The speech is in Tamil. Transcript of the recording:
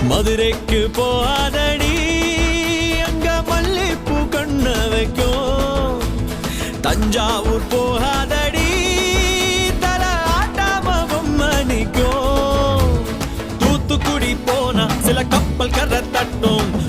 மதுரைக்கு போகாதடி, அங்க மல்லிப்பூ கண்ண வைக்கும். தஞ்சாவூர் போகாதடி, தல ஆட்டாம பொம்மணிக்கும். தூத்துக்குடி போனா சில கப்பல் கரை தட்டும்.